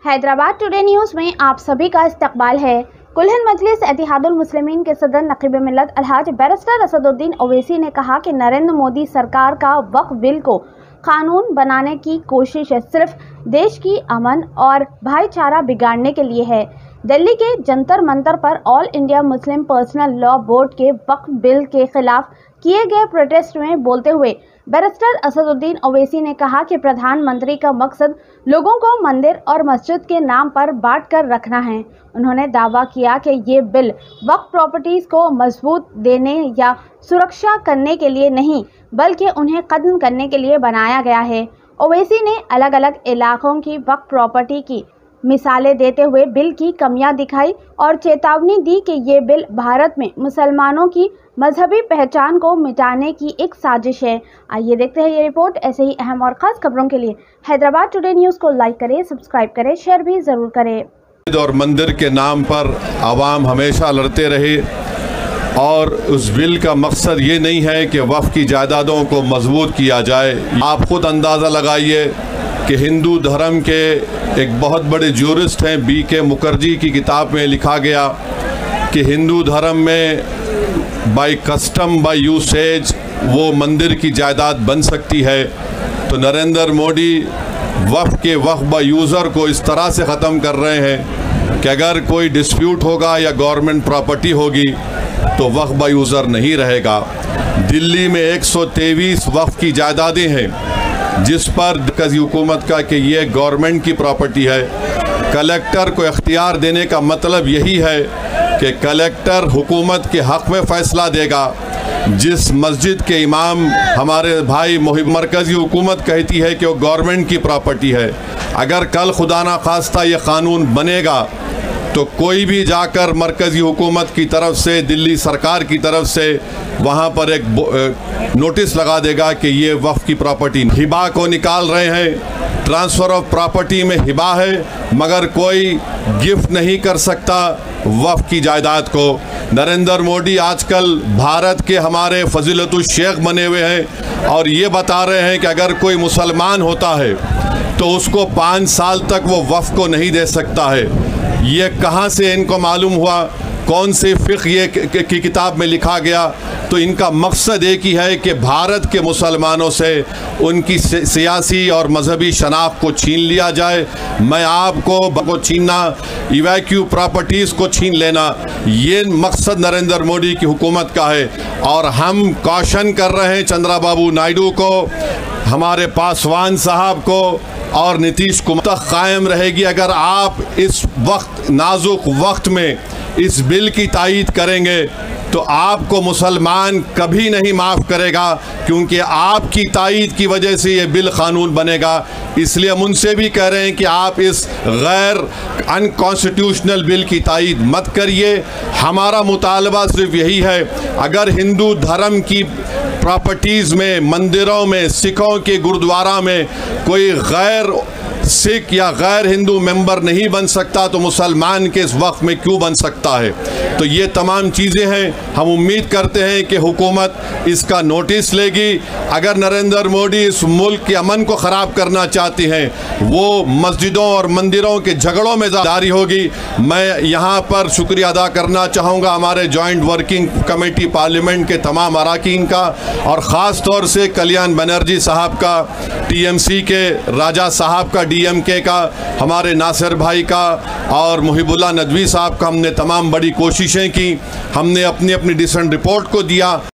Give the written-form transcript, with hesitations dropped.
Hyderabad today news में आप सभी का इस्तकबाल है। कुल्हिन मजलिस इत्तेहादुल मुस्लिमीन के सदर नकीब मिल्लत अलहाज बैरिस्टर असदुद्दीन ओवैसी ने कहा कि नरेंद्र मोदी सरकार का वक्फ बिल को कानून बनाने की कोशिश सिर्फ देश की अमन और भाईचारा बिगाड़ने के लिए है। दिल्ली के जंतर मंतर पर all India Muslim personal law board के वक्फ बिल के खिलाफ किए गए प्रोटेस्ट में बोलते हुए बैरिस्टर असदुद्दीन ओवैसी ने कहा कि प्रधानमंत्री का मकसद लोगों को मंदिर और मस्जिद के नाम पर बांट कर रखना है। उन्होंने दावा किया कि ये बिल वक्फ प्रॉपर्टीज़ को मजबूत देने या सुरक्षा करने के लिए नहीं बल्कि उन्हें खत्म करने के लिए बनाया गया है। ओवैसी ने अलग अलग इलाकों की वक्फ प्रॉपर्टी की मिसालें देते हुए बिल की कमियां दिखाई और चेतावनी दी कि ये बिल भारत में मुसलमानों की मजहबी पहचान को मिटाने की एक साजिश है। आइए देखते हैं ये रिपोर्ट। ऐसे ही अहम और ख़ास खबरों के लिए हैदराबाद टुडे न्यूज़ को लाइक करें, सब्सक्राइब करें, शेयर भी ज़रूर करें। और मंदिर के नाम पर आवाम हमेशा लड़ते रहे और उस बिल का मकसद ये नहीं है कि वक्फ की जायदादों को मजबूत किया जाए। आप खुद अंदाज़ा लगाइए कि हिंदू धर्म के एक बहुत बड़े ज्यूरिस्ट हैं BK मुखर्जी की किताब में लिखा गया कि हिंदू धर्म में बाय कस्टम बाय यूसेज वो मंदिर की जायदाद बन सकती है। तो नरेंद्र मोदी वक्फ बाय यूज़र को इस तरह से ख़त्म कर रहे हैं कि अगर कोई डिस्प्यूट होगा या गवर्नमेंट प्रॉपर्टी होगी तो वक्फ बाय यूज़र नहीं रहेगा। दिल्ली में 123 वक्फ की जायदादें हैं जिस पर मरकज़ी हुकूमत का कि ये गवर्नमेंट की प्रॉपर्टी है। कलेक्टर को इख्तियार देने का मतलब यही है कि कलेक्टर हुकूमत के हक़ में फ़ैसला देगा। जिस मस्जिद के इमाम हमारे भाई मरकज़ी हुकूमत कहती है कि वो गवर्नमेंट की प्रॉपर्टी है, अगर कल खुदा ना खास्ता ये क़ानून बनेगा तो कोई भी जाकर मरकज़ी हुकूमत की तरफ से, दिल्ली सरकार की तरफ से वहाँ पर एक नोटिस लगा देगा कि ये वक्फ की प्रॉपर्टी। हिबा को निकाल रहे हैं, ट्रांसफ़र ऑफ प्रॉपर्टी में हिबा है मगर कोई गिफ्ट नहीं कर सकता वक्फ की जायदाद को। नरेंद्र मोदी आजकल भारत के हमारे फजीलतुल शेख बने हुए हैं और ये बता रहे हैं कि अगर कोई मुसलमान होता है तो उसको 5 साल तक वो वक्फ को नहीं दे सकता है। ये कहाँ से इनको मालूम हुआ, कौन से फ़िक़्ह ये की किताब में लिखा गया? तो इनका मकसद एक ही है कि भारत के मुसलमानों से उनकी सियासी और मजहबी शनाख्त को छीन लिया जाए। मैं आपको छीनना, इवैक्यू प्रॉपर्टीज़ को छीन लेना, ये मकसद नरेंद्र मोदी की हुकूमत का है। और हम कॉशन कर रहे हैं चंद्रबाबू नायडू को, हमारे पासवान साहब को और नीतीश कुमार तक कायम रहेगी अगर आप इस वक्त नाजुक वक्त में इस बिल की तायीद करेंगे तो आपको मुसलमान कभी नहीं माफ़ करेगा, क्योंकि आपकी तायीद की वजह से ये बिल कानून बनेगा। इसलिए हम उनसे भी कह रहे हैं कि आप इस गैर अनकॉन्स्टिट्यूशनल बिल की तायीद मत करिए। हमारा मुतालबा सिर्फ यही है, अगर हिंदू धर्म की प्रॉपर्टीज़ में, मंदिरों में, सिखों के गुरुद्वारा में कोई गैर सिख या गैर हिंदू मेंबर नहीं बन सकता तो मुसलमान के इस वक्फ में क्यों बन सकता है? तो ये तमाम चीज़ें हैं। हम उम्मीद करते हैं कि हुकूमत इसका नोटिस लेगी। अगर नरेंद्र मोदी इस मुल्क के अमन को ख़राब करना चाहते हैं, वो मस्जिदों और मंदिरों के झगड़ों में जारी होगी। मैं यहाँ पर शुक्रिया अदा करना चाहूँगा हमारे जॉइंट वर्किंग कमेटी पार्लियामेंट के तमाम अरकान का और ख़ास तौर से कल्याण बनर्जी साहब का, TMC के राजा साहब का, DMK का, हमारे नासिर भाई का और मुहिबुल्लाह नदवी साहब का। हमने तमाम बड़ी कोशिशें की, हमने अपनी डिसेंट रिपोर्ट को दिया।